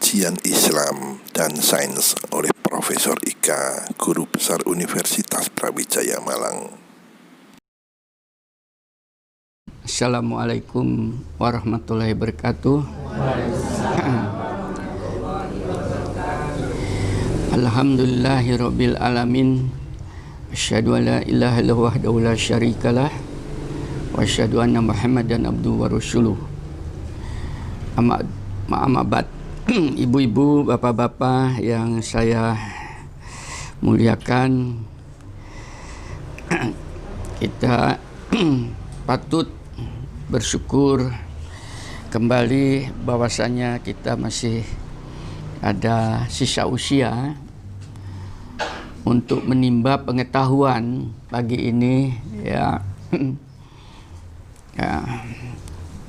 Kajian Islam dan Sains oleh Profesor Ika, Guru Besar Universitas Brawijaya Malang. Assalamualaikum warahmatullahi wabarakatuh. Alhamdulillahirabbil alamin. Asyhadu an la ilaha illallah wahdahu la syarikalah wa asyhadu anna Muhammadan abduhu wa rasuluh. Amma ba'd. Ibu-ibu, bapak-bapak yang saya muliakan, kita patut bersyukur kembali bahwasanya kita masih ada sisa usia untuk menimba pengetahuan pagi ini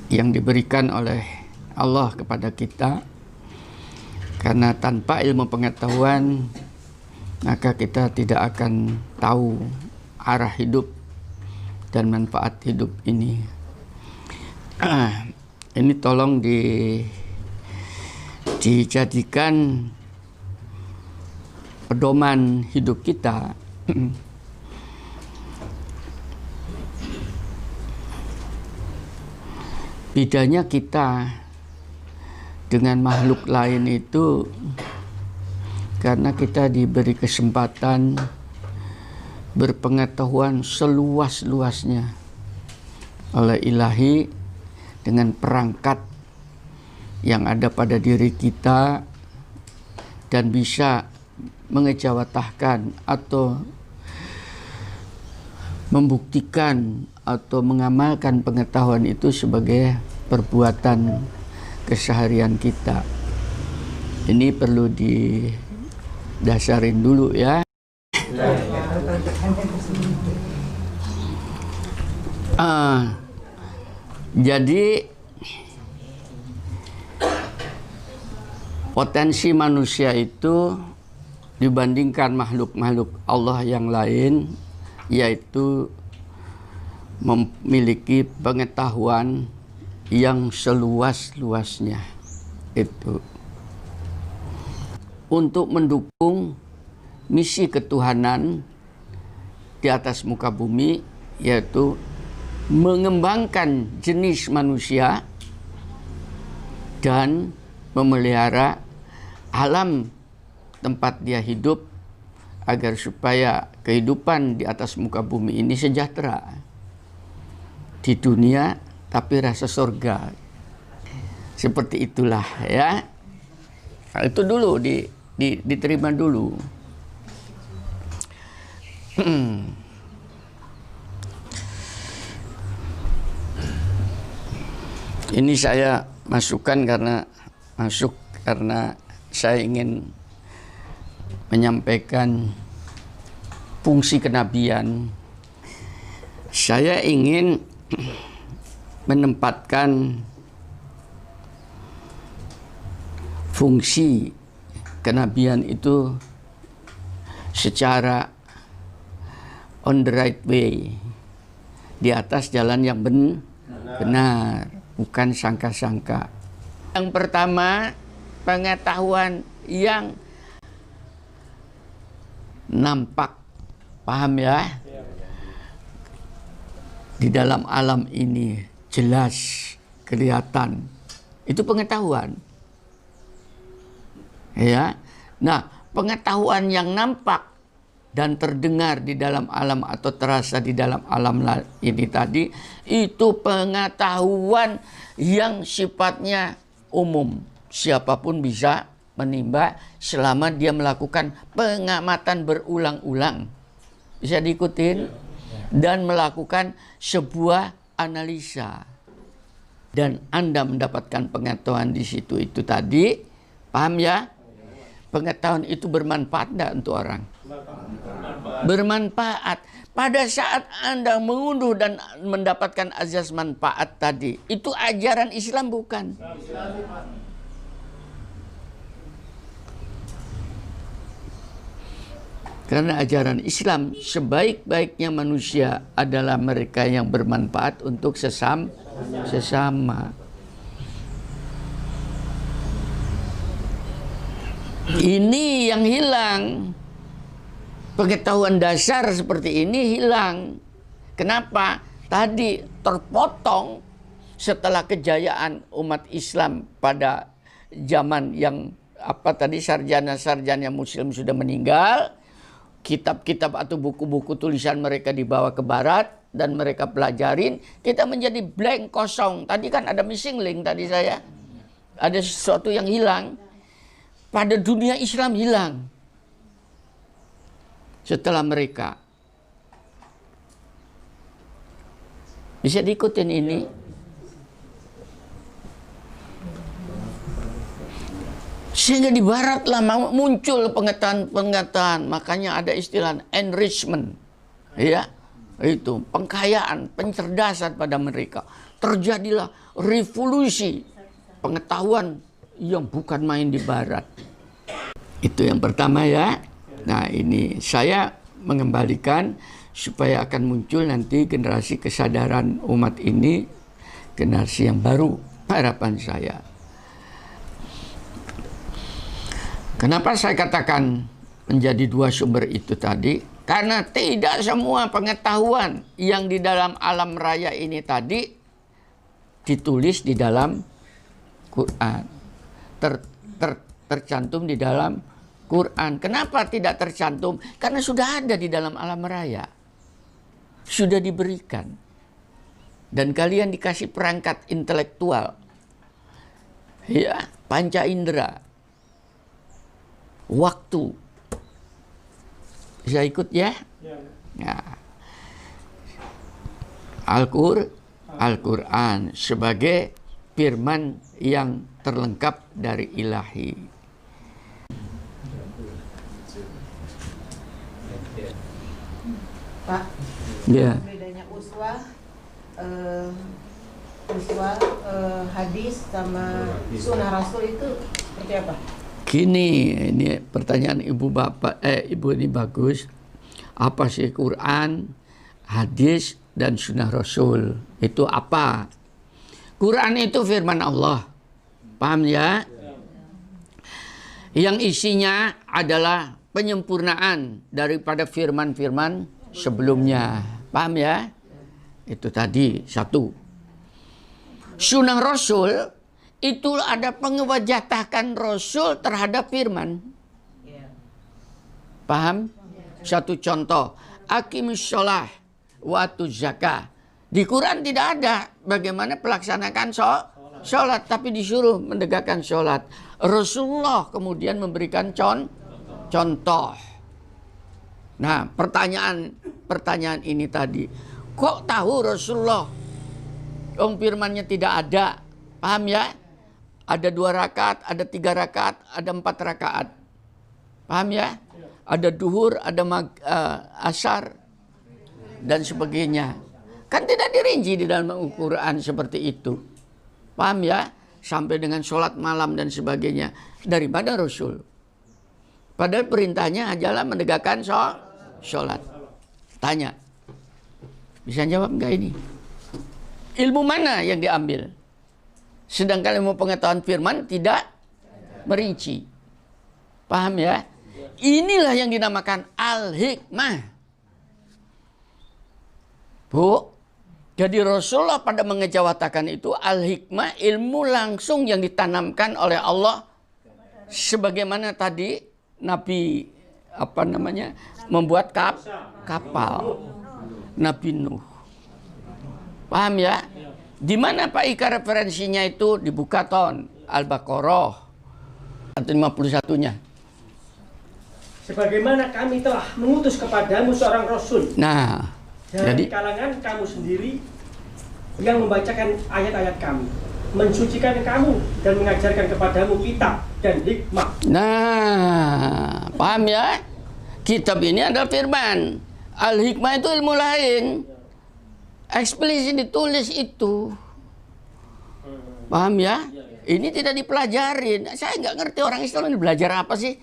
yang diberikan oleh Allah kepada kita. Karena tanpa ilmu pengetahuan maka kita tidak akan tahu arah hidup dan manfaat hidup ini. Ini tolong dijadikan pedoman hidup kita. Bedanya kita dengan makhluk lain itu karena kita diberi kesempatan berpengetahuan seluas-luasnya oleh Ilahi dengan perangkat yang ada pada diri kita dan bisa mengejawantahkan atau membuktikan atau mengamalkan pengetahuan itu sebagai perbuatan keseharian kita. Ini perlu didasarin dulu ya. Jadi potensi manusia itu dibandingkan makhluk-makhluk Allah yang lain, yaitu memiliki pengetahuan yang seluas-luasnya itu untuk mendukung misi ketuhanan di atas muka bumi, yaitu mengembangkan jenis manusia dan memelihara alam tempat dia hidup agar supaya kehidupan di atas muka bumi ini sejahtera di dunia tapi rasa surga. Seperti itulah ya. Nah, itu dulu diterima dulu. Ini saya masuk karena saya ingin menyampaikan fungsi kenabian. Saya ingin menempatkan fungsi kenabian itu secara on the right way, di atas jalan yang benar, bukan sangka-sangka. Yang pertama, pengetahuan yang nampak, paham ya? Di dalam alam ini jelas kelihatan, itu pengetahuan ya. Nah, pengetahuan yang nampak dan terdengar di dalam alam atau terasa di dalam alam ini tadi, itu pengetahuan yang sifatnya umum, siapapun bisa menimba selama dia melakukan pengamatan berulang-ulang, bisa diikutin dan melakukan sebuah analisa, dan Anda mendapatkan pengetahuan di situ itu tadi, paham ya? Pengetahuan itu bermanfaat enggak untuk orang? Bermanfaat. Pada saat Anda mengunduh dan mendapatkan azas manfaat tadi, itu ajaran Islam bukan? Karena ajaran Islam, sebaik-baiknya manusia adalah mereka yang bermanfaat untuk sesama. Ini yang hilang. Pengetahuan dasar seperti ini hilang. Kenapa? Tadi terpotong setelah kejayaan umat Islam pada zaman yang sarjana-sarjana muslim sudah meninggal, kitab-kitab atau buku-buku tulisan mereka dibawa ke barat dan mereka pelajarin, kita menjadi blank, kosong. Tadi kan ada missing link tadi saya. Ada sesuatu yang hilang. Pada dunia Islam hilang. Setelah mereka. Bisa diikutin ini. Sehingga di barat lah muncul pengetahuan. Makanya ada istilah enrichment. Ya, itu pengkayaan, pencerdasan pada mereka. Terjadilah revolusi pengetahuan yang bukan main di barat. Itu yang pertama ya. Nah, ini saya mengembalikan supaya akan muncul nanti generasi kesadaran umat ini, generasi yang baru, harapan saya. Kenapa saya katakan menjadi dua sumber itu tadi? Karena tidak semua pengetahuan yang di dalam alam raya ini tadi ditulis di dalam Quran. Tercantum di dalam Quran. Kenapa tidak tercantum? Karena sudah ada di dalam alam raya. Sudah diberikan. Dan kalian dikasih perangkat intelektual. Ya, panca indera. Waktu. Bisa ikut ya? Nah. Al-Quran sebagai firman yang terlengkap dari ilahi. Pak, Ya. bedanya uswah, hadis sama sunnah Rasul itu seperti apa? Gini, ini pertanyaan ibu ini bagus. Apa sih Quran, hadis, dan sunnah Rasul? Itu apa? Quran itu firman Allah. Paham ya? Yang isinya adalah penyempurnaan daripada firman-firman sebelumnya. Paham ya? Itu tadi satu. Sunnah Rasul itu ada pengewajatakan Rasul terhadap firman. Paham? Satu contoh, aqimus sholah wa atuz zakah. Di Quran tidak ada bagaimana pelaksanakan sholat, tapi disuruh menegakkan sholat. Rasulullah kemudian memberikan contoh. Nah, pertanyaan ini tadi, kok tahu Rasulullah firmannya tidak ada? Paham ya? Ada 2 rakaat, ada 3 rakaat, ada 4 rakaat. Paham ya? Ada duhur, ada asar, dan sebagainya. Kan tidak dirinci di dalam Al-Quran seperti itu. Paham ya? Sampai dengan sholat malam dan sebagainya. Dari mana Rasul? Padahal perintahnya adalah menegakkan sholat. Tanya. Bisa jawab enggak ini? Ilmu mana yang diambil? Sedangkan ilmu pengetahuan firman tidak merinci. Paham ya? Inilah yang dinamakan al-hikmah. Bu, jadi Rasulullah pada mengejawatakan itu al-hikmah, ilmu langsung yang ditanamkan oleh Allah. Sebagaimana tadi Nabi membuat kapal. Nabi Nuh. Paham ya? Di mana Pak Ika referensinya itu? Di Bukaton, Al-Baqarah 151-nya. Sebagaimana kami telah mengutus kepadamu seorang Rasul. Nah, dari kalangan kamu sendiri yang membacakan ayat-ayat kami, mensucikan kamu dan mengajarkan kepadamu kitab dan hikmah. Nah, paham ya? Kitab ini adalah firman. Al-hikmah itu ilmu lain. Eksplisit ditulis itu. Paham ya? Ini tidak dipelajarin. Saya nggak ngerti orang Islam ini belajar apa sih.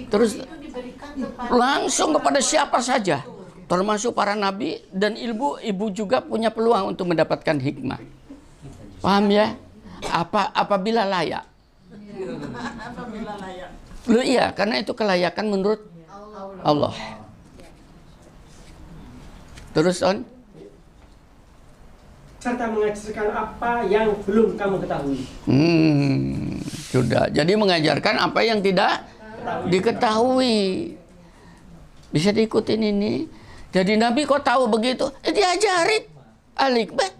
Terus langsung kepada siapa saja. Termasuk para nabi dan ibu juga punya peluang untuk mendapatkan hikmah. Paham ya? Apabila layak. Apabila layak. Loh iya, karena itu kelayakan menurut Allah. Terus On? Serta mengajarkan apa yang belum kamu ketahui. Sudah. Jadi mengajarkan apa yang tidak diketahui. Bisa diikutin ini. Jadi Nabi kok tahu begitu? Diajarin. Al-hikmah.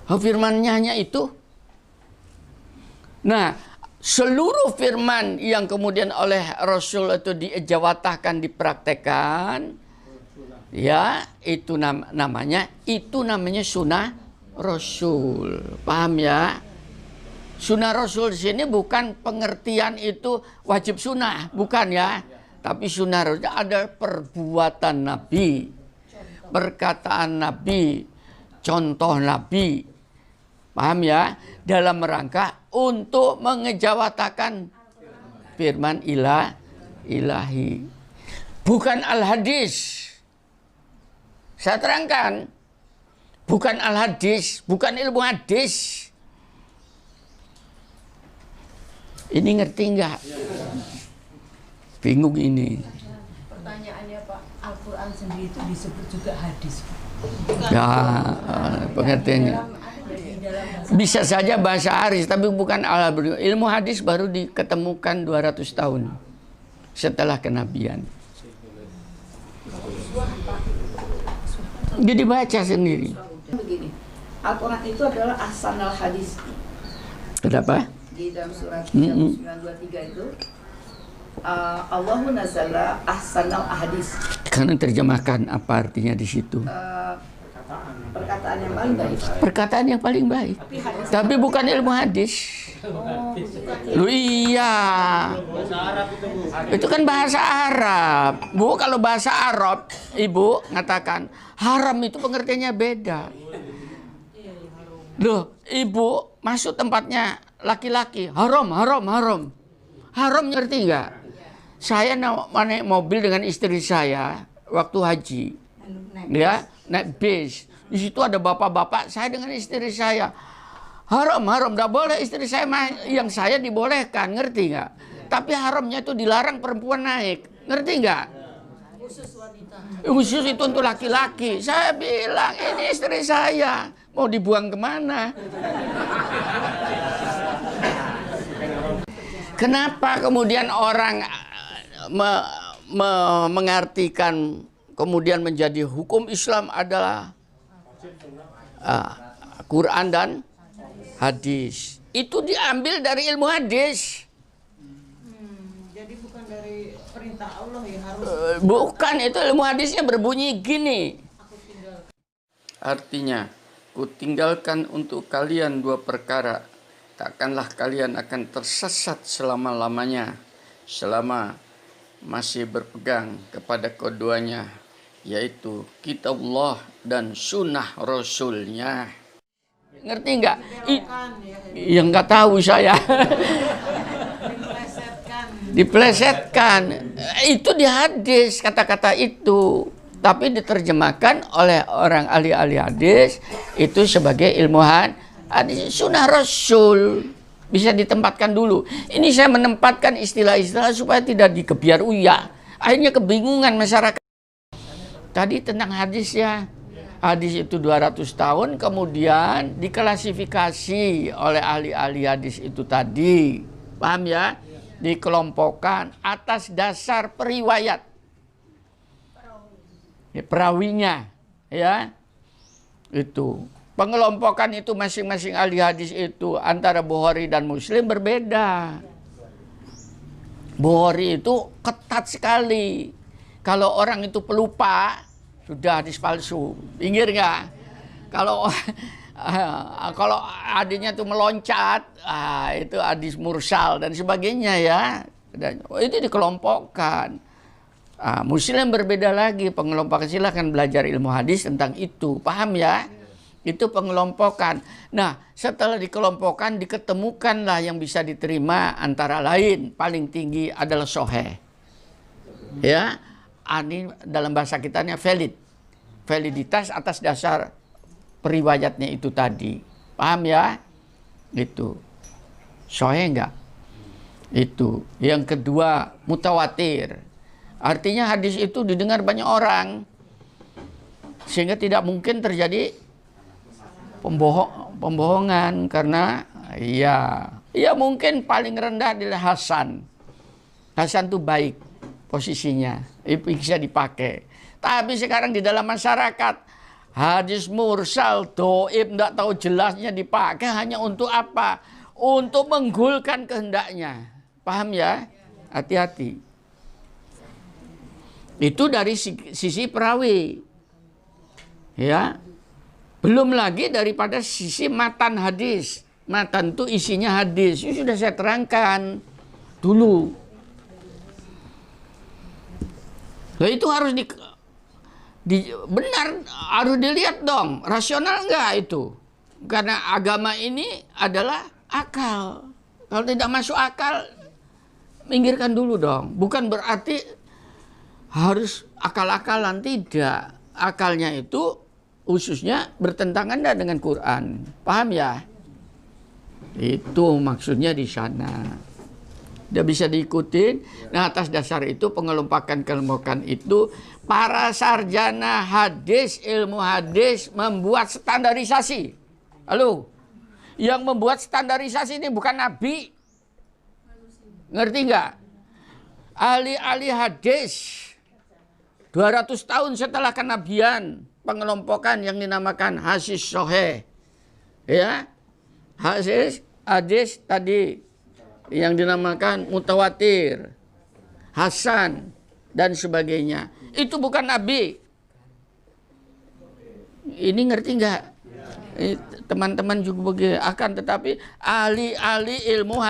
Firmannya hanya itu. Nah, seluruh firman yang kemudian oleh Rasul itu dijawatahkan, dipraktekkan, ya itu namanya sunnah Rasul. Paham ya? Sunnah Rasul di sini bukan pengertian itu wajib sunnah, bukan ya. Tapi sunnah Rasul ada perbuatan Nabi, perkataan Nabi, contoh Nabi. Paham ya? Dalam rangka untuk mengejawatakan firman ilahi. Bukan al-hadis. Saya terangkan. Bukan al-hadis, bukan ilmu hadis. Ini ngerti nggak? Bingung ini. Pertanyaannya Pak, Al-Quran sendiri itu disebut juga hadis. Ya, pengertiannya. Bisa saja bahasa Aris, tapi bukan ilmu hadis baru diketemukan 200 tahun setelah kenabian. Jadi baca sendiri. Begini, Al-Quran itu adalah ahsanal hadis. Kenapa? Di dalam surat 923 itu Allahu nazala ahsanal hadis. Karena terjemahkan apa artinya di situ? Perkataan yang paling baik. Perkataan yang paling baik. Tapi bukan ilmu hadis. Lu iya. Itu kan bahasa Arab. Bu, kalau bahasa Arab, Ibu ngatakan haram itu pengertiannya beda. Loh, Ibu masuk tempatnya laki-laki, haram. Haram ngerti nggak? Saya naik mobil dengan istri saya waktu haji. Ya, naik bis. Di situ ada bapak-bapak, saya dengan istri saya. Haram, tidak boleh istri saya yang saya dibolehkan, ngerti nggak? Tapi haramnya itu dilarang perempuan naik, ngerti nggak? Khusus itu untuk laki-laki. Saya bilang, ini istri saya, mau dibuang kemana? Kenapa kemudian orang mengartikan kemudian menjadi hukum Islam adalah Quran dan hadis? Itu diambil dari ilmu hadis. Jadi bukan dari perintah Allah ya harus. Bukan, itu ilmu hadisnya berbunyi gini. Artinya, kutinggalkan untuk kalian dua perkara. Takkanlah kalian akan tersesat selama-lamanya. Selama masih berpegang kepada keduanya. Yaitu kitabullah dan sunnah Rasulnya. Ngerti nggak? Yang nggak tahu saya. Diplesetkan. Itu di hadis kata-kata itu. Tapi diterjemahkan oleh orang ahli-ahli hadis itu sebagai ilmuwan hadis. Sunnah Rasul bisa ditempatkan dulu. Ini saya menempatkan istilah-istilah supaya tidak dikebiar uya. Akhirnya kebingungan masyarakat. Tadi tentang hadis ya. Hadis itu 200 tahun kemudian diklasifikasi oleh ahli-ahli hadis itu tadi. Paham ya? Dikelompokkan atas dasar periwayat. Ya, perawinya ya. Itu. Pengelompokan itu masing-masing ahli hadis itu antara Bukhari dan Muslim berbeda. Bukhari itu ketat sekali. Kalau orang itu pelupa, sudah hadis palsu. Pinggir nggak? Kalau adanya itu meloncat, itu hadis mursal dan sebagainya ya. Dan itu dikelompokkan. Muslim berbeda lagi pengelompokan. Silahkan belajar ilmu hadis tentang itu. Paham ya? Itu pengelompokan. Nah, setelah dikelompokkan, diketemukanlah yang bisa diterima antara lain. Paling tinggi adalah sahih. Ya, ini dalam bahasa kitanya valid. Validitas atas dasar periwayatnya itu tadi. Paham ya? Itu sahih enggak? Itu. Yang kedua, mutawatir. Artinya hadis itu didengar banyak orang, sehingga tidak mungkin terjadi pembohongan, karena ya mungkin paling rendah adalah Hasan. Hasan itu baik posisinya, bisa dipakai. Tapi sekarang di dalam masyarakat, hadis mursal, doib, tidak tahu jelasnya dipakai hanya untuk apa? Untuk menggulkan kehendaknya. Paham ya? Hati-hati. Itu dari sisi perawi. Ya. Belum lagi daripada sisi matan hadis. Matan itu isinya hadis. Ini sudah saya terangkan dulu. Nah, itu harus benar, harus dilihat dong, rasional enggak itu? Karena agama ini adalah akal. Kalau tidak masuk akal, minggirkan dulu dong. Bukan berarti harus akal-akalan, tidak. Akalnya itu khususnya bertentangan dengan Quran. Paham ya? Itu maksudnya di sana. Tidak bisa diikutin. Nah, atas dasar itu pengelompokan itu para sarjana hadis, ilmu hadis membuat standarisasi. Halo, yang membuat standarisasi ini bukan Nabi. Ngerti nggak? Ahli-ahli hadis 200 tahun setelah kenabian, pengelompokan yang dinamakan hadis sahih. Ya, hadis tadi yang dinamakan mutawatir, Hasan, dan sebagainya. Itu bukan Nabi. Ini ngerti nggak? Teman-teman juga begitu. Akan tetapi ahli-ahli ilmu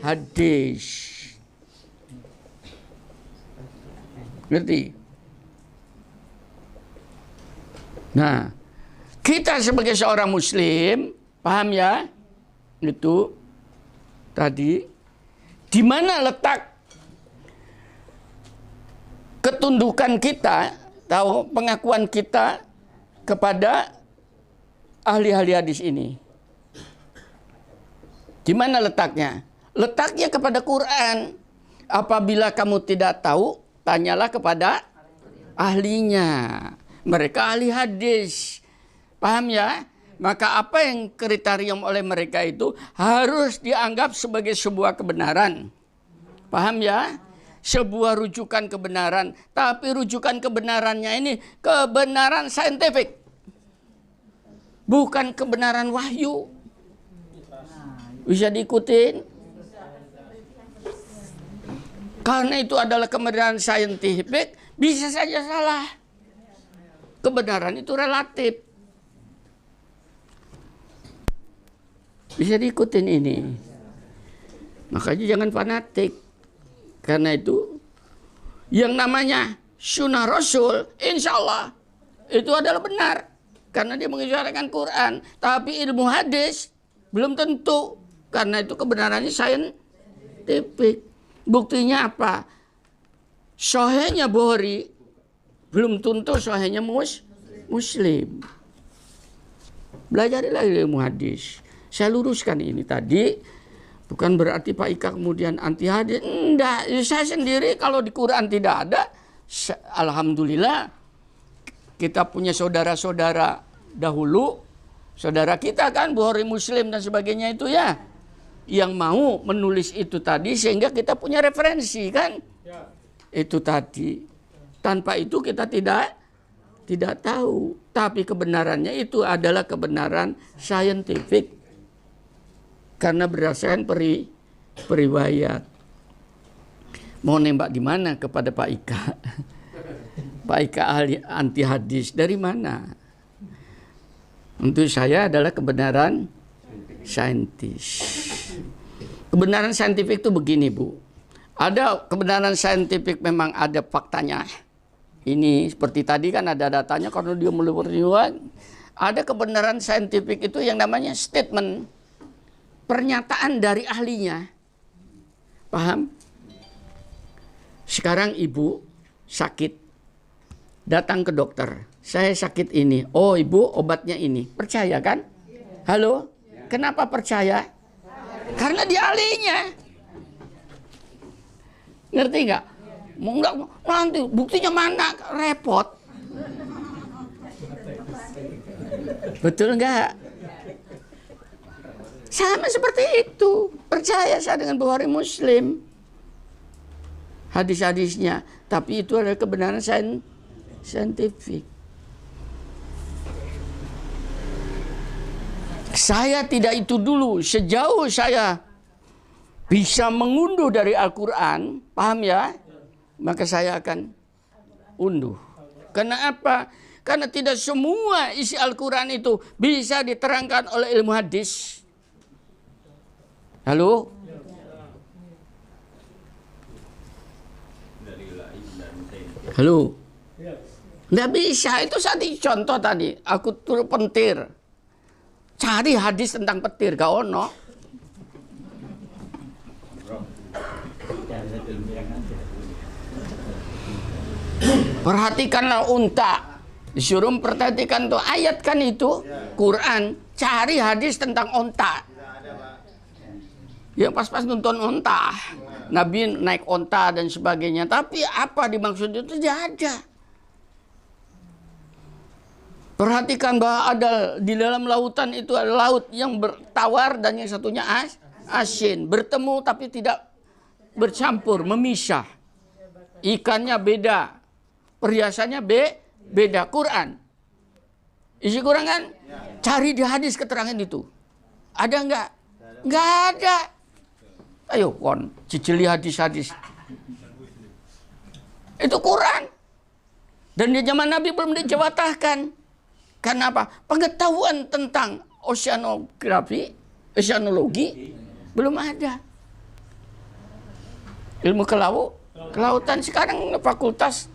hadis. Ngerti? Nah, kita sebagai seorang muslim, paham ya? Itu tadi, di mana letak ketundukan kita, tahu pengakuan kita kepada ahli-ahli hadis ini? Di mana letaknya? Letaknya kepada Quran. Apabila kamu tidak tahu, tanyalah kepada ahlinya. Mereka ahli hadis. Paham ya? Maka apa yang kriterium oleh mereka itu harus dianggap sebagai sebuah kebenaran. Paham ya? Sebuah rujukan kebenaran. Tapi rujukan kebenarannya ini kebenaran saintifik. Bukan kebenaran wahyu. Bisa diikutin? Karena itu adalah kebenaran saintifik, bisa saja salah. Kebenaran itu relatif. Bisa diikutin ini. Makanya jangan fanatik. Karena itu yang namanya sunnah Rasul, insya Allah itu adalah benar. Karena dia mengisyaratkan Quran. Tapi ilmu hadis belum tentu. Karena itu kebenarannya saintifik. Buktinya apa? Sahihnya Bukhari belum tentu sahihnya Muslim. Belajarilah ilmu hadis. Saya luruskan ini tadi, bukan berarti Pak Ika kemudian anti hadis. Enggak, saya sendiri kalau di Quran tidak ada, alhamdulillah kita punya saudara-saudara dahulu, saudara kita kan Bukhari, Muslim dan sebagainya itu ya, yang mau menulis itu tadi sehingga kita punya referensi kan. Ya. Itu tadi. Tanpa itu kita tidak tahu, tapi kebenarannya itu adalah kebenaran saintifik. Karena berdasarkan periwayat. Mau nembak di mana kepada Pak Ika? Pak Ika ahli anti hadis dari mana? Untuk saya adalah kebenaran saintis. Kebenaran saintifik itu begini, Bu. Ada kebenaran saintifik memang ada faktanya. Ini seperti tadi kan ada datanya karena dia melihat. Ada kebenaran saintifik itu yang namanya statement. Pernyataan dari ahlinya. Paham? Sekarang ibu sakit. Datang ke dokter. Saya sakit ini. Oh ibu obatnya ini. Percaya kan? Halo? Kenapa percaya? Karena dia ahlinya. Ngerti nggak? Enggak, nanti buktinya mana? Repot. Betul nggak? Sama seperti itu. Percaya saya dengan Bukhari Muslim. Hadis-hadisnya. Tapi itu adalah kebenaran saintifik. Saya tidak itu dulu. Sejauh saya bisa mengunduh dari Al-Quran, paham ya? Maka saya akan unduh. Kenapa? Karena tidak semua isi Al-Quran itu bisa diterangkan oleh ilmu hadis. Halo? Halo? Nggak bisa. Itu tadi contoh tadi. Aku turut pentir. Cari hadis tentang petir. Gak ono. Perhatikanlah unta. Disuruh perhatikan tuh ayat kan itu. Quran. Cari hadis tentang unta. Ya pas-pas nonton unta. Nabi naik unta dan sebagainya. Tapi apa dimaksud itu tidak ada. Perhatikan bahwa ada di dalam lautan itu ada laut yang bertawar dan yang satunya asin. Bertemu tapi tidak bercampur, memisah. Ikannya beda. Perhiasannya beda. Quran. Isi Quran kan? Cari di hadis keterangan itu. Ada enggak? Enggak ada. Ayo, kon, cicili hadis-hadis. Itu Quran. Dan di zaman Nabi belum dijawatahkan. Karena apa? Pengetahuan tentang oceanografi, oceanologi belum ada. Ilmu kelautan sekarang fakultas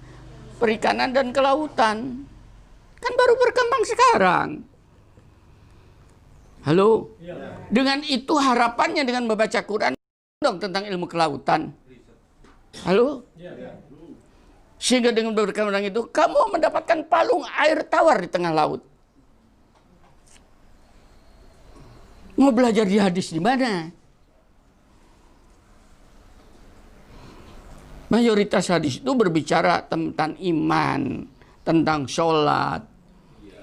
perikanan dan kelautan. Kan baru berkembang sekarang. Halo? Dengan itu harapannya dengan membaca Quran dong tentang ilmu kelautan. Halo? Sehingga dengan berkembang itu kamu mendapatkan palung air tawar di tengah laut. Mau belajar di hadis di mana? Mayoritas hadis itu berbicara tentang iman, tentang sholat,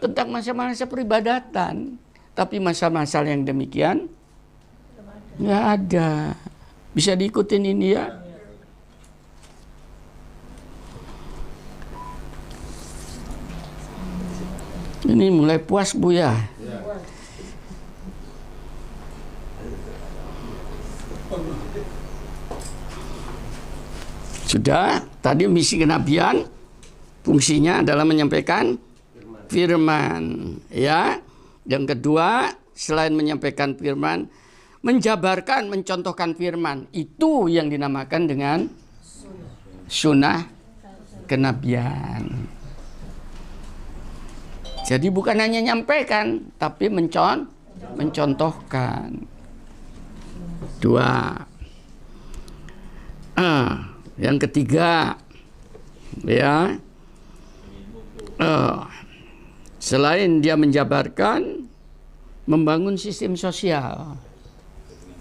tentang masa-masa peribadatan. Tapi masa-masa yang demikian nggak ada. Bisa diikutin ini ya. Ini mulai puas Bu ya. Sudah, tadi misi kenabian fungsinya adalah menyampaikan firman, ya. Yang kedua, selain menyampaikan firman, menjabarkan, mencontohkan firman. Itu yang dinamakan dengan sunnah kenabian. Jadi bukan hanya nyampaikan, tapi mencontohkan. Dua. Yang ketiga, ya, selain dia menjabarkan, membangun sistem sosial,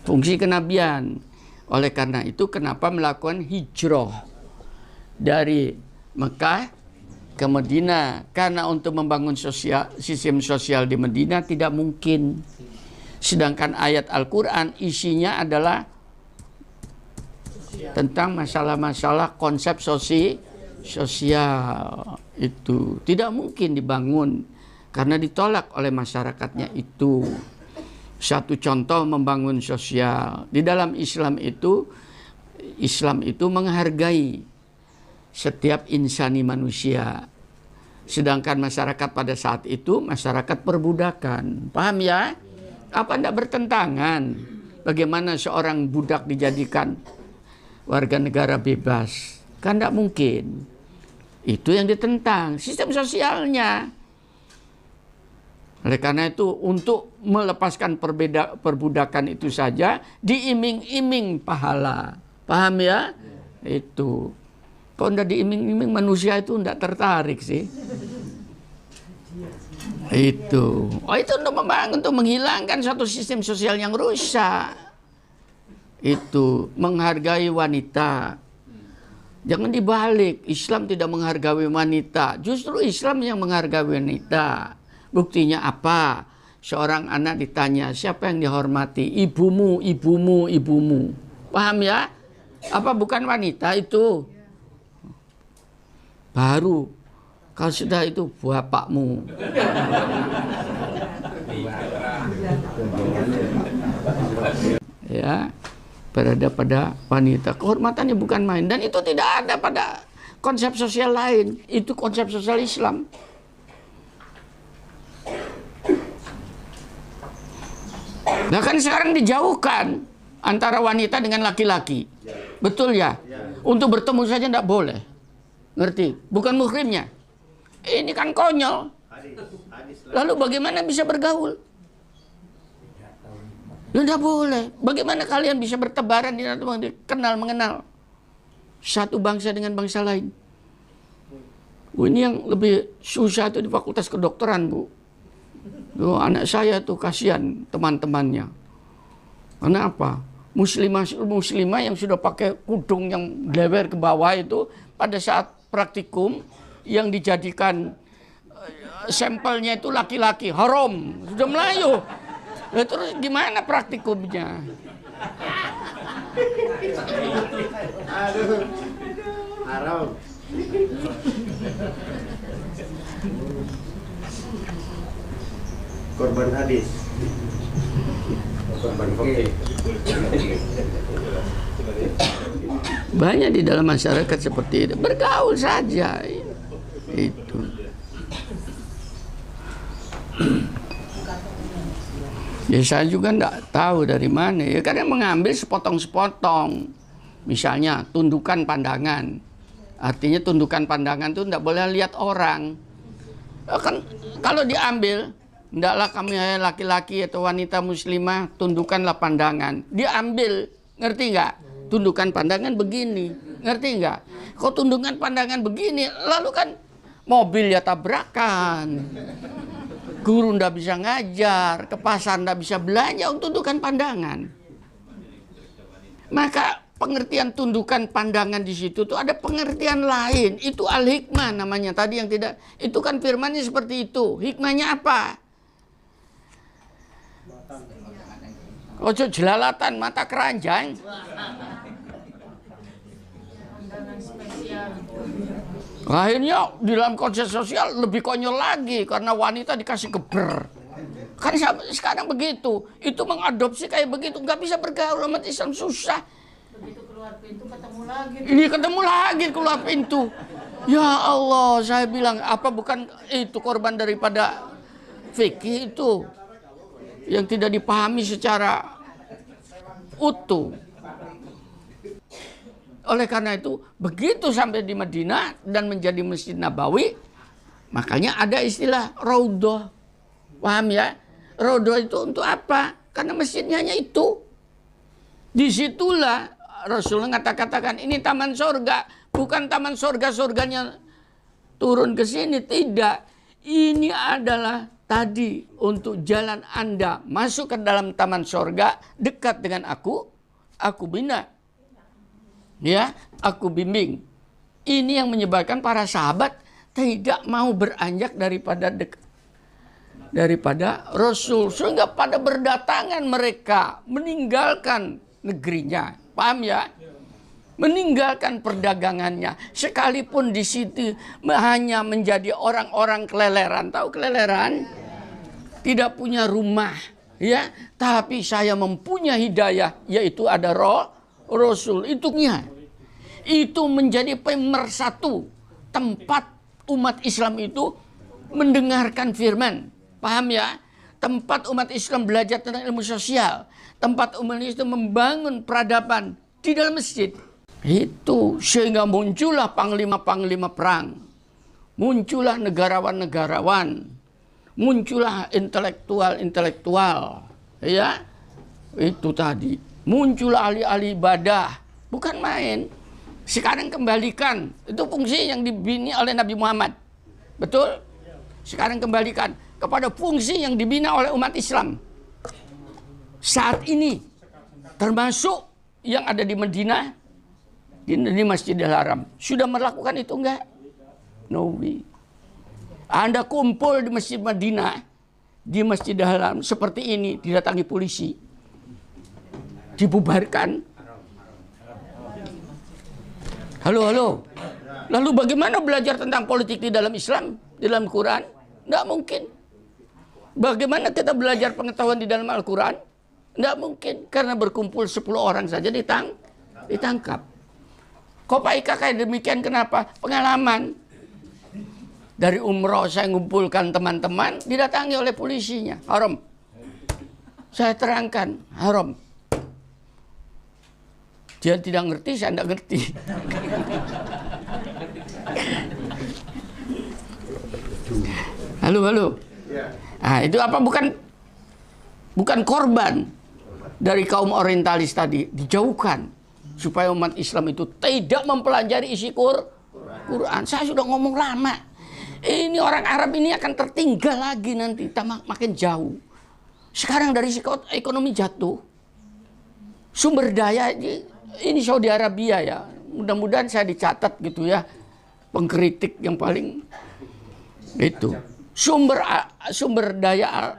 fungsi kenabian. Oleh karena itu, kenapa melakukan hijrah dari Mekah ke Madinah? Karena untuk membangun sistem sosial di Madinah tidak mungkin. Sedangkan ayat Al-Quran isinya adalah tentang masalah-masalah konsep sosial. Itu tidak mungkin dibangun karena ditolak oleh masyarakatnya itu. Satu contoh membangun sosial. Di dalam Islam itu menghargai setiap insani manusia. Sedangkan masyarakat pada saat itu masyarakat perbudakan. Paham ya? Apa tidak bertentangan? Bagaimana seorang budak dijadikan warga negara bebas? Kan tidak mungkin. Itu yang ditentang, sistem sosialnya. Oleh karena itu, untuk melepaskan perbudakan itu saja, diiming-iming pahala. Paham ya? Itu. Kalau tidak diiming-iming, manusia itu tidak tertarik sih. Itu. Oh, itu untuk membangun, untuk menghilangkan suatu sistem sosial yang rusak. Itu menghargai wanita. Jangan dibalik, Islam tidak menghargai wanita. Justru Islam yang menghargai wanita. Buktinya apa? Seorang anak ditanya, siapa yang dihormati? Ibumu, ibumu, ibumu. Paham ya? Apa bukan wanita itu? Baru. Kalau sudah itu bapakmu. Ya, berada pada wanita. Kehormatannya bukan main, dan itu tidak ada pada konsep sosial lain. Itu konsep sosial Islam. Nah kan sekarang dijauhkan antara wanita dengan laki-laki. Betul ya? Untuk bertemu saja tidak boleh. Ngerti? Bukan muhrimnya. Ini kan konyol. Lalu bagaimana bisa bergaul? Tidak boleh. Bagaimana kalian bisa bertebaran di kenal mengenal satu bangsa dengan bangsa lain? Ini yang lebih susah itu di Fakultas Kedokteran, Bu. Anak saya tuh kasihan teman-temannya. Kenapa? Muslimah yang sudah pakai kudung yang lebar ke bawah itu pada saat praktikum yang dijadikan sampelnya itu laki-laki, haram, sudah Melayu. Nah, terus gimana praktikumnya? Aduh, haram. Korban hadis. Korban fikih. Banyak di dalam masyarakat seperti itu. Bergaul saja. Itu. Ya saya juga enggak tahu dari mana. Ya kadang mengambil sepotong-sepotong. Misalnya tundukan pandangan. Artinya tundukan pandangan itu enggak boleh lihat orang. Kan kalau diambil, hendaklah kami laki-laki atau wanita muslimah tundukkanlah pandangan. Diambil, ngerti nggak? Tundukan pandangan begini, ngerti nggak? Kok tundukan pandangan begini, lalu kan mobil ya tabrakan, guru ndak bisa ngajar, ke pasar ndak bisa belanja untuk tundukan pandangan. Maka pengertian tundukan pandangan di situ tuh ada pengertian lain. Itu al-hikmah namanya tadi yang tidak. Itu kan firmannya seperti itu. Hikmahnya apa? Ojo jelalatan mata keranjang. Akhirnya di dalam konsep sosial lebih konyol lagi karena wanita dikasih geber. Kan sekarang begitu. Itu mengadopsi kayak begitu. Nggak bisa bergaul sama Islam, susah. Begitu keluar pintu ketemu lagi. Ini ketemu lagi keluar pintu. Ya Allah, saya bilang apa bukan itu korban daripada fikih itu yang tidak dipahami secara utuh. Oleh karena itu, begitu sampai di Madinah dan menjadi Masjid Nabawi, makanya ada istilah raudhah. Paham ya? Raudhah itu untuk apa? Karena masjidnya hanya itu. Disitulah Rasulullah katakan ini taman sorga, bukan taman sorga-sorganya turun ke sini, tidak. Ini adalah tadi untuk jalan Anda masuk ke dalam taman sorga, dekat dengan aku bina. Ya, aku bimbing. Ini yang menyebabkan para sahabat tidak mau beranjak daripada Rasul, sehingga pada berdatangan mereka meninggalkan negerinya. Paham ya? Meninggalkan perdagangannya, sekalipun di situ hanya menjadi orang-orang keleleran. Tahu keleleran? Tidak punya rumah, ya. Tapi saya mempunyai hidayah, yaitu ada Rasul. Itu menjadi pemersatu tempat umat Islam itu mendengarkan firman. Paham ya? Tempat umat Islam belajar tentang ilmu sosial. Tempat umat Islam membangun peradaban di dalam masjid. Itu sehingga muncullah panglima-panglima perang. Muncullah negarawan-negarawan. Muncullah intelektual-intelektual. Ya, itu tadi. Muncullah ahli-ahli ibadah. Bukan main. Sekarang kembalikan. Itu fungsi yang dibini oleh Nabi Muhammad. Betul? Sekarang kembalikan kepada fungsi yang dibina oleh umat Islam saat ini, termasuk yang ada di Madinah, di Masjidil Haram. Sudah melakukan itu enggak? No way. Anda kumpul di Masjid Madinah, di Masjidil Haram seperti ini, didatangi polisi, dibubarkan. Halo. Lalu bagaimana belajar tentang politik di dalam Islam, di dalam Quran? Tidak mungkin. Bagaimana kita belajar pengetahuan di dalam Al-Quran? Tidak mungkin. Karena berkumpul 10 orang saja ditangkap. Kok Pak Ika kayak demikian? Kenapa? Pengalaman. Dari umroh saya ngumpulkan teman-teman, didatangi oleh polisinya. Haram. Saya terangkan, haram. Dia tidak ngerti, saya tidak ngerti. Halo. Nah, itu apa bukan korban dari kaum orientalis tadi, dijauhkan supaya umat Islam itu tidak mempelajari isi Quran. Saya sudah ngomong lama. Ini orang Arab ini akan tertinggal lagi nanti, makin jauh. Sekarang dari sisi ekonomi jatuh. Sumber daya ini Saudi Arabia ya. Mudah-mudahan saya dicatat gitu ya. Pengkritik yang paling itu. Sumber daya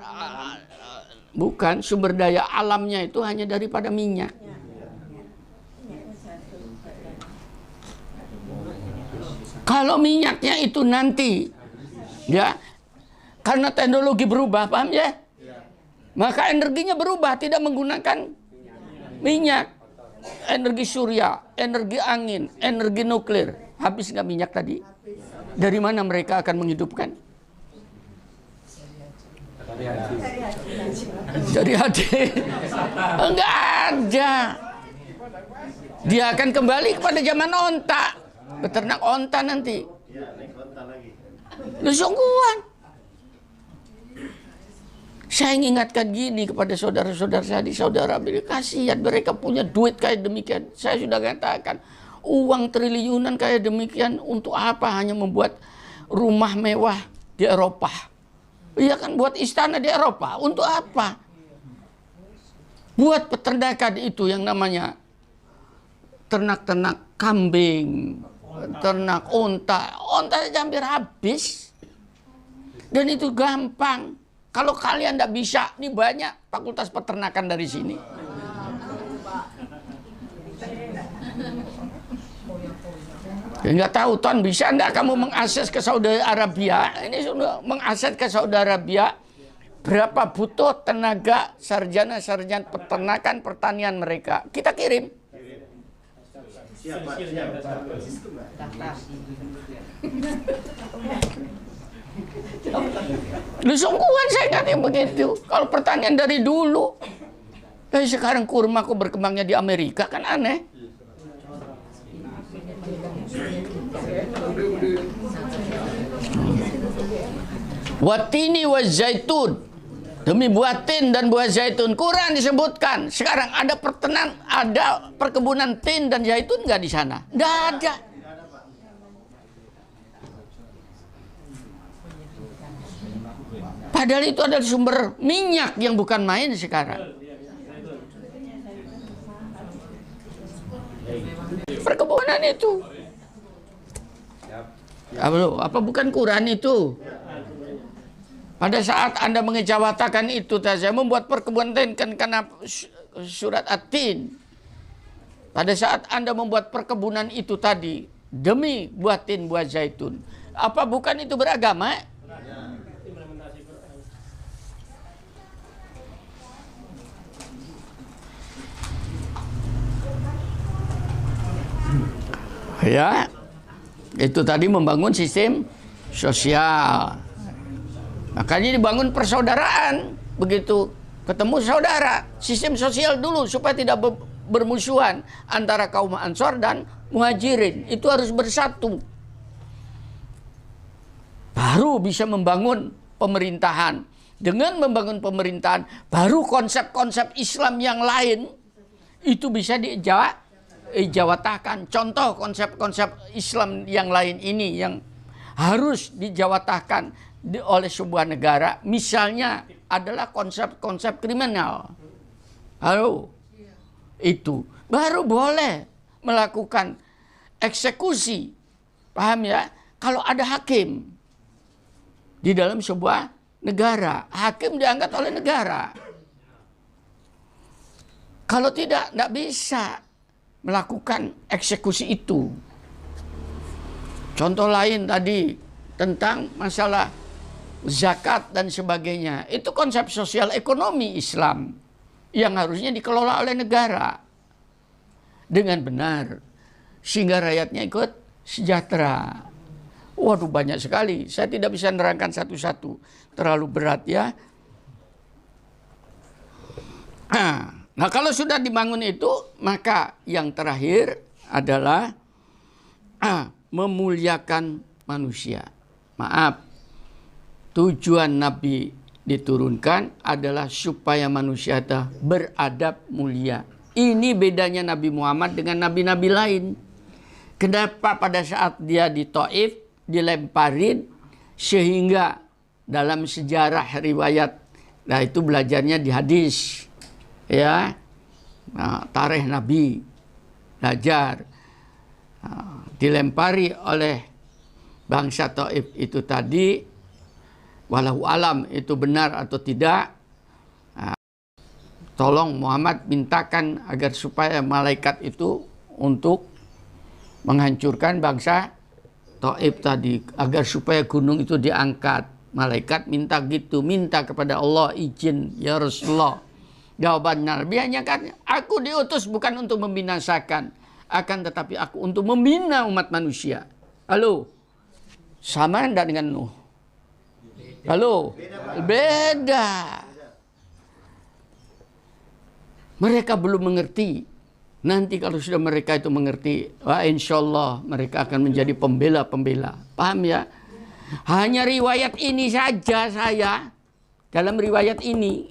bukan sumber daya alamnya itu hanya daripada minyak. Kalau minyaknya itu nanti ya, karena teknologi berubah, paham ya? Maka energinya berubah, tidak menggunakan minyak, energi surya, energi angin, energi nuklir. Habis nggak minyak tadi? Dari mana mereka akan menghidupkan? Dari hati. Enggak ada. Dia akan kembali kepada zaman onta, beternak onta nanti. Lu sungguhan. Saya ingatkan gini kepada saudara-saudara saya di Saudi Arabia. Kasihan mereka punya duit kayak demikian. Saya sudah katakan, uang triliunan kayak demikian untuk apa? Hanya membuat rumah mewah di Eropa. Iya kan, buat istana di Eropa. Untuk apa? Buat peternakan itu yang namanya ternak-ternak kambing, ternak onta. Onta saja hampir habis. Dan itu gampang. Kalau kalian tidak bisa, ini banyak fakultas peternakan dari sini. Nggak tahu, Ton, bisa enggak kamu mengakses ke Saudi Arabia? Ini sudah mengakses ke Saudi Arabia. Berapa butuh tenaga sarjana-sarjana peternakan pertanian mereka? Kita kirim. Lu sungguhan saya ingat yang begitu. Kalau pertanian dari dulu. Tapi sekarang kurma kok berkembangnya di Amerika, kan aneh. Watini wa zaitun, demi buah tin dan buah zaitun. Quran disebutkan. Sekarang ada perkebunan tin dan zaitun nggak di sana? Nggak ada. Padahal itu adalah sumber minyak yang bukan main sekarang. Perkebunan itu. Apa bukan Quran itu? Pada saat Anda mengejawatakan itu, saya membuat perkebunan tin kan karena surat At-Tin. Pada saat Anda membuat perkebunan itu tadi demi buah tin, buah zaitun. Apa bukan itu beragama? Ya, itu tadi membangun sistem sosial. Makanya dibangun persaudaraan. Begitu ketemu saudara, sistem sosial dulu supaya tidak bermusuhan antara kaum Ansor dan Muhajirin. Itu harus bersatu. Baru bisa membangun pemerintahan. Dengan membangun pemerintahan, baru konsep-konsep Islam yang lain itu bisa dijawatakan. Contoh konsep-konsep Islam yang lain ini yang harus dijawatakan, oleh sebuah negara, misalnya adalah konsep-konsep kriminal. Halo, itu baru boleh melakukan eksekusi. Paham ya? Kalau ada hakim di dalam sebuah negara, hakim diangkat oleh negara. Kalau tidak bisa melakukan eksekusi itu. Contoh lain tadi tentang masalah zakat dan sebagainya. Itu konsep sosial ekonomi Islam yang harusnya dikelola oleh negara dengan benar sehingga rakyatnya ikut sejahtera. Waduh, banyak sekali. Saya tidak bisa menerangkan satu-satu. Terlalu berat ya. Nah, kalau sudah dibangun itu, maka yang terakhir adalah memuliakan manusia. Maaf, tujuan Nabi diturunkan adalah supaya manusia beradab mulia. Ini bedanya Nabi Muhammad dengan nabi-nabi lain. Kenapa pada saat dia di Taif dilemparin sehingga dalam sejarah riwayat, nah itu belajarnya di hadis. Ya, nah, tarikh Nabi belajar, dilempari oleh bangsa Taif itu tadi, walau alam itu benar atau tidak. Tolong Muhammad mintakan agar supaya malaikat itu untuk menghancurkan bangsa Taif tadi, agar supaya gunung itu diangkat. Malaikat minta gitu, minta kepada Allah izin, ya Rasulullah. Jawaban Nabi hanya kan, aku diutus bukan untuk membinasakan, akan tetapi aku untuk membina umat manusia. Halo, sama enggak dengan Nuh? Halo, beda. Mereka belum mengerti. Nanti kalau sudah mereka itu mengerti, wah insya Allah mereka akan menjadi pembela-pembela. Paham ya? Hanya riwayat ini saja saya. Dalam riwayat ini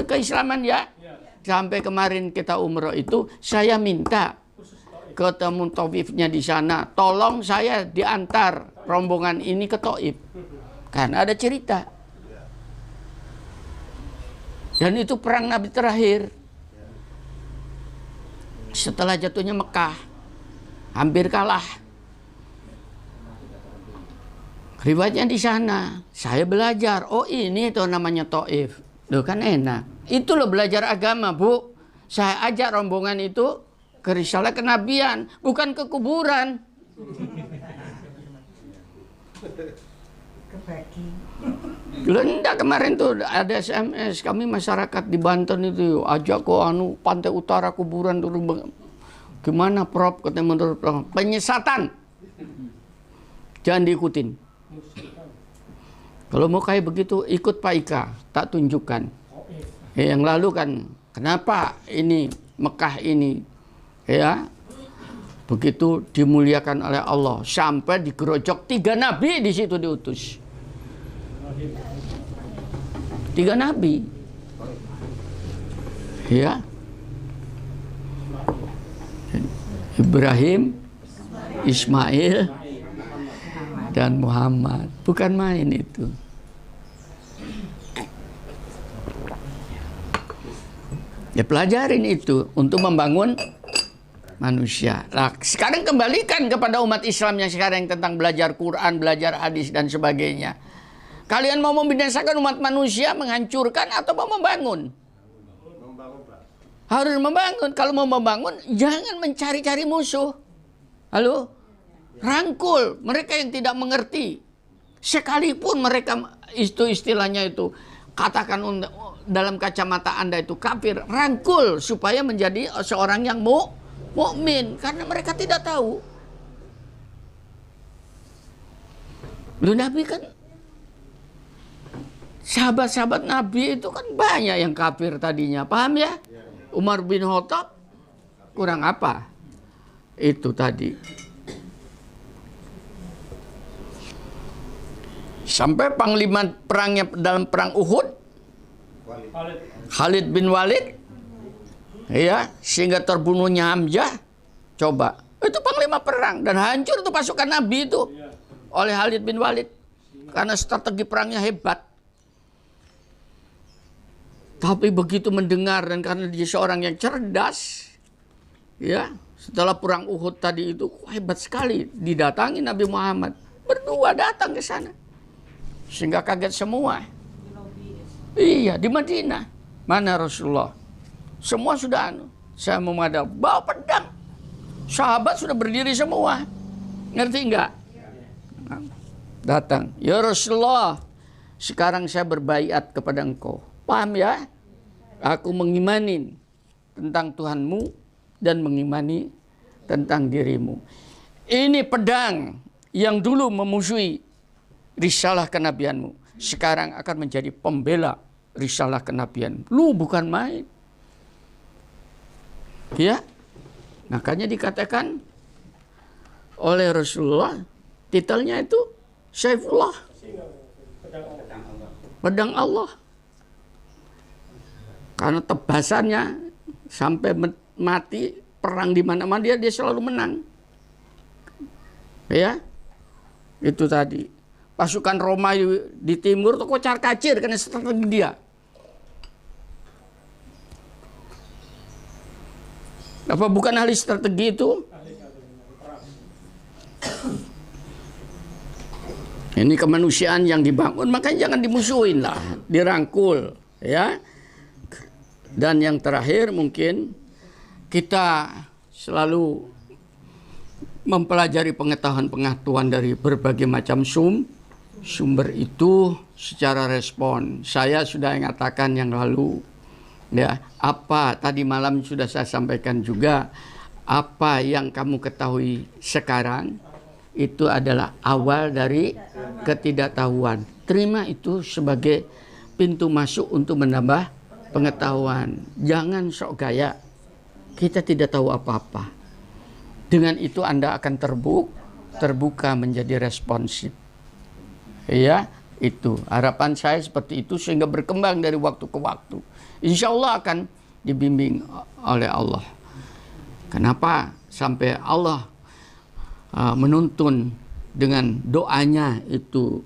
keislaman ya. Sampai kemarin kita umroh itu, saya minta ketemu Taifnya di sana, tolong saya diantar rombongan ini ke Taif. Karena ada cerita. Dan itu perang Nabi terakhir. Setelah jatuhnya Mekah, hampir kalah. Riwayatnya di sana, saya belajar. Oh ini itu namanya Taif. Loh kan enak. Itu loh belajar agama, Bu. Saya ajak rombongan itu ke risalah kenabian, bukan ke kuburan. Loh enggak, kemarin tuh ada SMS, kami masyarakat di Banten itu ajak ke pantai utara kuburan dulu. Gimana Prof? Katanya menurut Prof, penyesatan. Jangan diikutin. Kalau mau kayak begitu, ikut Pak Ika, tak tunjukkan. Yang lalu kan, kenapa ini Mekah ini, ya, begitu dimuliakan oleh Allah sampai digerojok 3 nabi di situ diutus. 3 nabi, ya, Ibrahim, Ismail, dan Muhammad. Bukan main itu. Ya pelajarin itu untuk membangun manusia. Nah, sekarang kembalikan kepada umat Islam yang sekarang tentang belajar Quran, belajar hadis dan sebagainya. Kalian mau membinasakan umat manusia, menghancurkan atau mau membangun? Harus membangun. Kalau mau membangun, jangan mencari-cari musuh. Halo? Rangkul mereka yang tidak mengerti. Sekalipun mereka itu istilahnya itu, katakan dalam kacamata Anda itu kafir, rangkul supaya menjadi seorang yang mukmin, karena mereka tidak tahu. Lu Nabi kan, sahabat-sahabat Nabi itu kan banyak yang kafir tadinya, paham ya? Umar bin Khattab kurang apa? Itu tadi. Sampai panglima perangnya dalam perang Uhud, Khalid bin Walid, ya, sehingga terbunuhnya Hamzah. Coba, itu panglima perang dan hancur itu pasukan Nabi itu oleh Khalid bin Walid. karena strategi perangnya hebat. Tapi begitu mendengar dan karena dia seorang yang cerdas, ya, setelah perang Uhud tadi itu hebat sekali, didatangi Nabi Muhammad, berdua datang ke sana, sehingga kaget semua. Iya, di Madinah. Mana Rasulullah? Semua sudah saya memadam, bawa pedang. Sahabat sudah berdiri semua. Ngerti enggak? Datang, ya Rasulullah, sekarang saya berbaiat kepada engkau. Paham ya? Aku mengimani tentang Tuhanmu dan mengimani tentang dirimu. Ini pedang yang dulu memusuhi risalah kenabianmu, sekarang akan menjadi pembela risalah kenabian. Lu bukan main. Ya? Makanya dikatakan oleh Rasulullah, titelnya itu Saifullah, pedang Allah. Karena tebasannya sampai mati, perang di mana-mana dia selalu menang. Ya, itu tadi. Pasukan Roma di timur itu kocar-kacir karena strategi dia. Apa bukan ahli strategi itu? Ini kemanusiaan yang dibangun, makanya jangan dimusuhin lah, dirangkul, ya. Dan yang terakhir mungkin kita selalu mempelajari pengetahuan-pengetahuan dari berbagai macam sumber itu secara respon. Saya sudah mengatakan yang lalu, ya, apa tadi malam sudah saya sampaikan juga, apa yang kamu ketahui sekarang itu adalah awal dari ketidaktahuan. Terima itu sebagai pintu masuk untuk menambah pengetahuan. Jangan sok gaya. Kita tidak tahu apa-apa. Dengan itu Anda akan terbuka menjadi responsif. Ya, itu. Harapan saya seperti itu sehingga berkembang dari waktu ke waktu. Insya Allah akan dibimbing oleh Allah. Kenapa? Sampai Allah menuntun dengan doanya itu,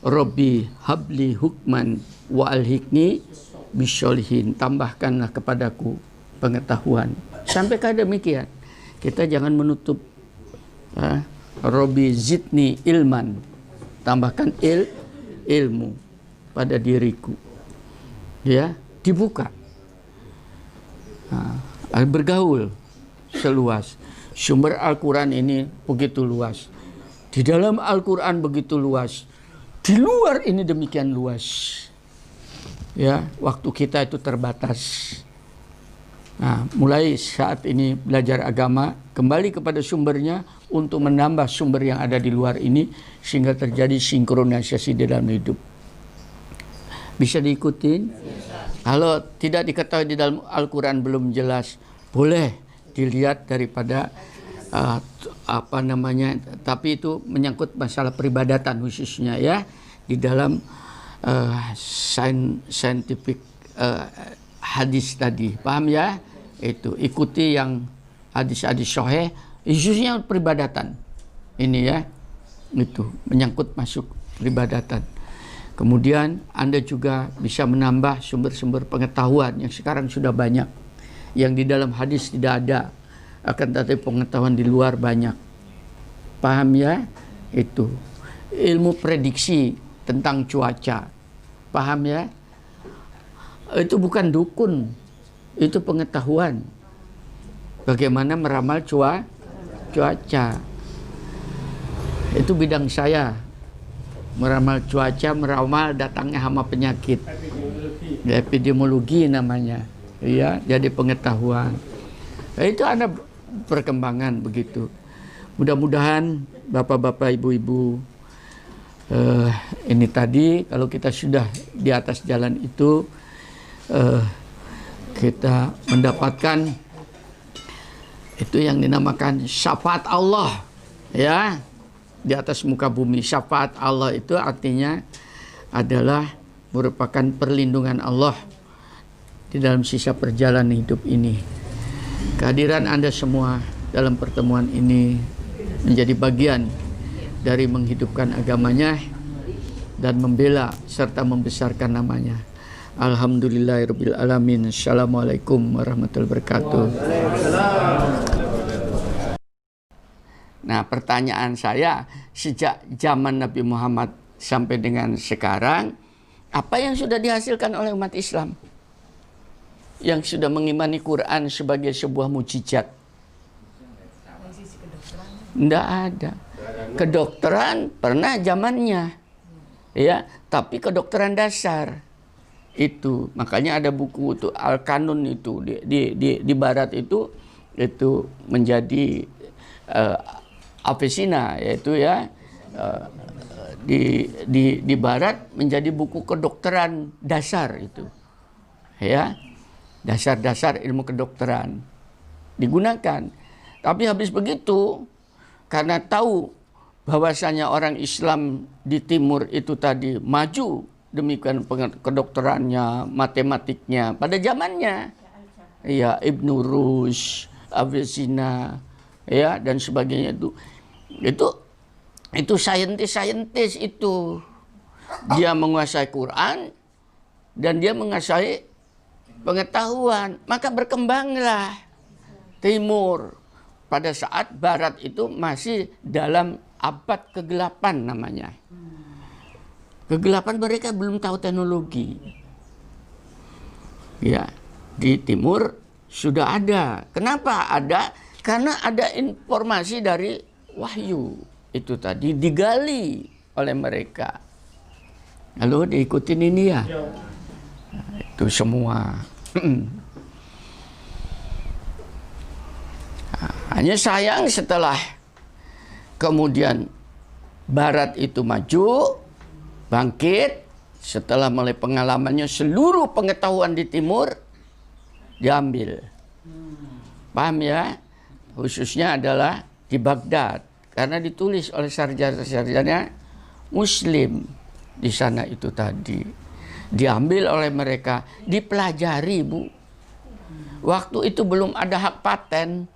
Rabbi habli hukman wa alhikni bisyolihin, tambahkanlah kepadaku pengetahuan. Sampai kata demikian, kita jangan menutup. Rabbi zidni ilman, tambahkan ilmu pada diriku. Ya, dibuka. Bergaul seluas. Sumber Al-Quran ini begitu luas. Di dalam Al-Quran begitu luas. Di luar ini demikian luas. Ya, waktu kita itu terbatas. Nah, mulai saat ini belajar agama, kembali kepada sumbernya untuk menambah sumber yang ada di luar ini sehingga terjadi sinkronisasi di dalam hidup. Bisa diikutin? Kalau tidak diketahui di dalam Al-Quran belum jelas, boleh dilihat daripada tapi itu menyangkut masalah peribadatan khususnya, ya, di dalam scientific hadis tadi, paham ya? Itu ikuti yang hadis-hadis sahih, khususnya peribadatan ini, ya, itu menyangkut masuk peribadatan. Kemudian Anda juga bisa menambah sumber-sumber pengetahuan yang sekarang sudah banyak, yang di dalam hadis tidak ada, akan tetapi pengetahuan di luar banyak, paham ya? Itu ilmu prediksi tentang cuaca, paham ya? Itu bukan dukun, itu pengetahuan bagaimana meramal cuaca. Itu bidang saya, meramal cuaca, meramal datangnya hama penyakit, epidemiologi namanya, ya, jadi pengetahuan. Itu ada perkembangan begitu. Mudah-mudahan bapak-bapak, ibu-ibu, ini tadi kalau kita sudah di atas jalan itu, kita mendapatkan itu yang dinamakan syafaat Allah, ya, di atas muka bumi. Syafaat Allah itu artinya adalah merupakan perlindungan Allah di dalam sisa perjalanan hidup ini. Kehadiran Anda semua dalam pertemuan ini menjadi bagian dari menghidupkan agamanya dan membela serta membesarkan namanya. Alhamdulillahirabbil alamin. Assalamualaikum warahmatullahi wabarakatuh. Nah, pertanyaan saya, sejak zaman Nabi Muhammad sampai dengan sekarang, apa yang sudah dihasilkan oleh umat Islam yang sudah mengimani Quran sebagai sebuah mukjizat? Tidak ada. Kedokteran pernah zamannya, ya, tapi kedokteran dasar itu. Makanya ada buku itu Al-Kanun itu di Barat itu menjadi Avicenna, yaitu ya di Barat menjadi buku kedokteran dasar itu, ya, dasar-dasar ilmu kedokteran digunakan. Tapi habis begitu, karena tahu bahwasanya orang Islam di timur itu tadi maju demikian kedokterannya, matematiknya pada zamannya, ya, Ibnu Rushd, Avicenna, ya, dan sebagainya itu saintis itu dia menguasai Quran dan dia menguasai pengetahuan, maka berkembanglah timur pada saat Barat itu masih dalam abad kegelapan namanya. Kegelapan, mereka belum tahu teknologi. Ya, di timur sudah ada. Kenapa ada? Karena ada informasi dari wahyu itu tadi digali oleh mereka. Lalu diikutin ini ya. Nah, itu semua. Hanya sayang setelah kemudian Barat itu maju, bangkit, setelah mulai pengalamannya seluruh pengetahuan di timur diambil. Paham ya? Khususnya adalah di Baghdad, karena ditulis oleh sarjana-sarjana Muslim di sana itu tadi. Diambil oleh mereka, dipelajari, Bu. Waktu itu belum ada hak paten.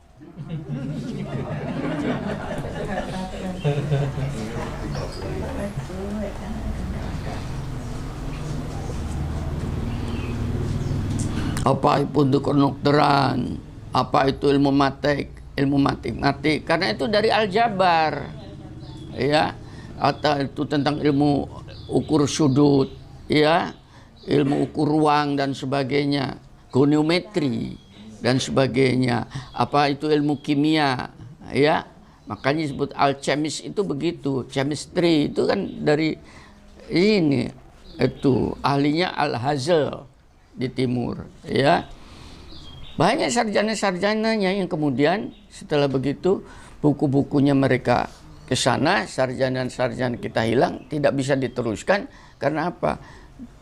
Apa itu kedokteran, apa itu ilmu matematik, karena itu dari aljabar, ya, atau itu tentang ilmu ukur sudut, ya, ilmu ukur ruang dan sebagainya, goniometri dan sebagainya, apa itu ilmu kimia, ya, makanya disebut alchemis itu begitu, chemistry itu kan dari ini, itu ahlinya Al-Hazel di timur, ya. Banyak sarjana-sarjananya yang kemudian setelah begitu buku-bukunya mereka ke sana, sarjana-sarjana kita hilang, tidak bisa diteruskan. Karena apa?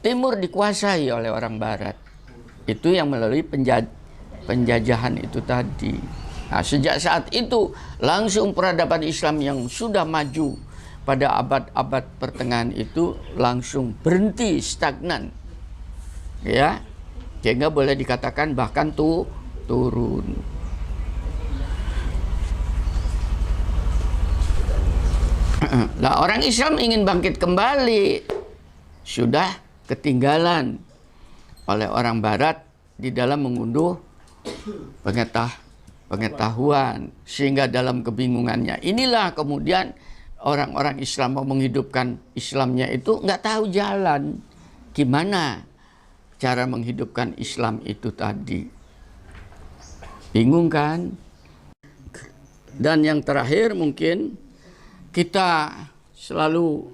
Timur dikuasai oleh orang Barat. Itu yang melalui penjajahan itu tadi. Nah, sejak saat itu langsung peradaban Islam yang sudah maju pada abad-abad pertengahan itu langsung berhenti, stagnan. Ya, sehingga boleh dikatakan bahkan turun. Nah, orang Islam ingin bangkit kembali, sudah ketinggalan oleh orang Barat di dalam mengunduh pengetahuan, sehingga dalam kebingungannya inilah kemudian orang-orang Islam mau menghidupkan Islamnya itu nggak tahu jalan gimana cara menghidupkan Islam itu tadi. Bingung kan? Dan yang terakhir mungkin kita selalu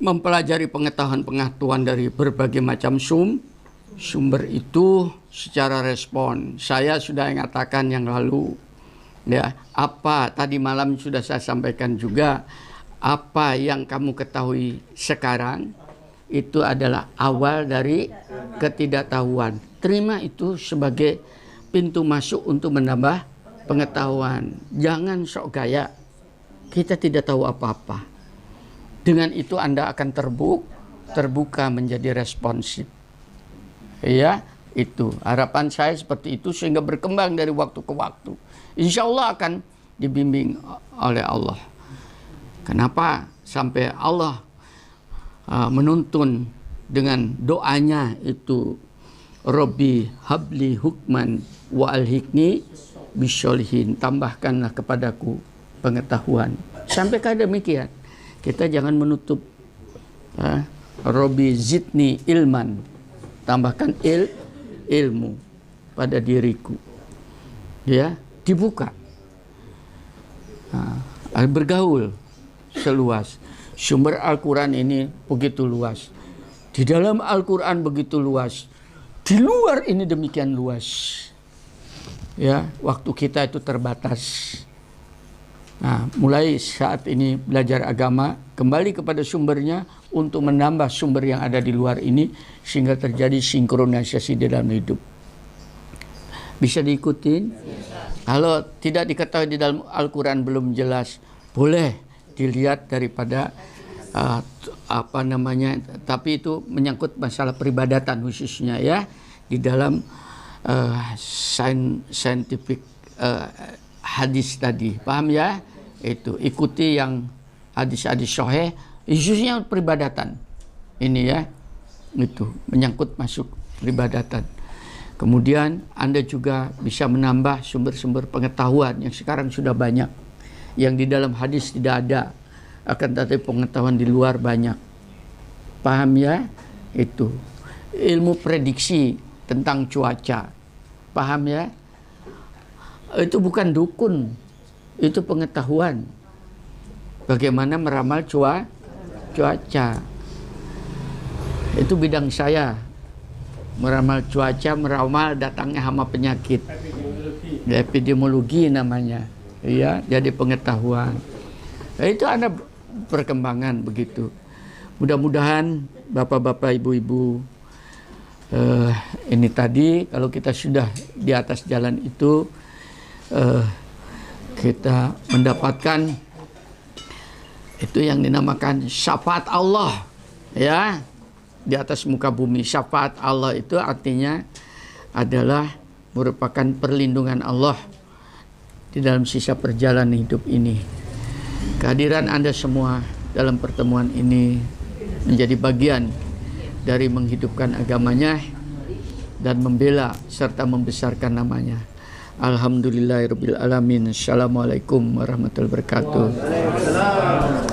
mempelajari pengetahuan-pengetahuan dari berbagai macam sumber itu secara respon. Saya sudah mengatakan yang lalu, ya, apa tadi malam sudah saya sampaikan juga, apa yang kamu ketahui sekarang itu adalah awal dari ketidaktahuan. Terima itu sebagai pintu masuk untuk menambah pengetahuan. Jangan sok gaya, kita tidak tahu apa-apa. Dengan itu Anda akan terbuka menjadi responsif. Ya, itu harapan saya seperti itu, sehingga berkembang dari waktu ke waktu. Insya Allah akan dibimbing oleh Allah. Kenapa sampai Allah menuntun dengan doanya itu, Robbi habli hukman wa alhikni bisyolihin, tambahkanlah kepadaku pengetahuan. Sampai ke demikian, kita jangan menutup. Robbi zidni ilman, tambahkan ilmu pada diriku. Ya, dibuka. Bergaul seluas. Sumber Al-Quran ini begitu luas. Di dalam Al-Quran begitu luas. Di luar ini demikian luas. Ya, waktu kita itu terbatas. Nah, mulai saat ini belajar agama, kembali kepada sumbernya untuk menambah sumber yang ada di luar ini sehingga terjadi sinkronisasi di dalam hidup. Bisa diikuti? Kalau tidak diketahui di dalam Al-Quran belum jelas, boleh dilihat daripada tapi itu menyangkut masalah peribadatan khususnya ya, di dalam scientific hadis tadi, paham ya? Itu ikuti yang hadis-hadis sahih khususnya peribadatan ini ya, itu menyangkut masuk peribadatan. Kemudian Anda juga bisa menambah sumber-sumber pengetahuan yang sekarang sudah banyak, yang di dalam hadis tidak ada, akan tetapi pengetahuan di luar banyak, paham ya? Itu ilmu prediksi tentang cuaca, paham ya? Itu bukan dukun, itu pengetahuan bagaimana meramal cuaca. Itu bidang saya, meramal cuaca, meramal datangnya hama penyakit, epidemiologi namanya ya, jadi pengetahuan. Itu ada perkembangan begitu. Mudah-mudahan bapak-bapak, ibu-ibu, ini tadi kalau kita sudah di atas jalan itu, kita mendapatkan itu yang dinamakan syafaat Allah ya, di atas muka bumi. Syafaat Allah itu artinya adalah merupakan perlindungan Allah di dalam sisa perjalanan hidup ini. Kehadiran Anda semua dalam pertemuan ini menjadi bagian dari menghidupkan agamanya dan membela serta membesarkan namanya. Alhamdulillahirabbil alamin. Assalamualaikum warahmatullahi wabarakatuh.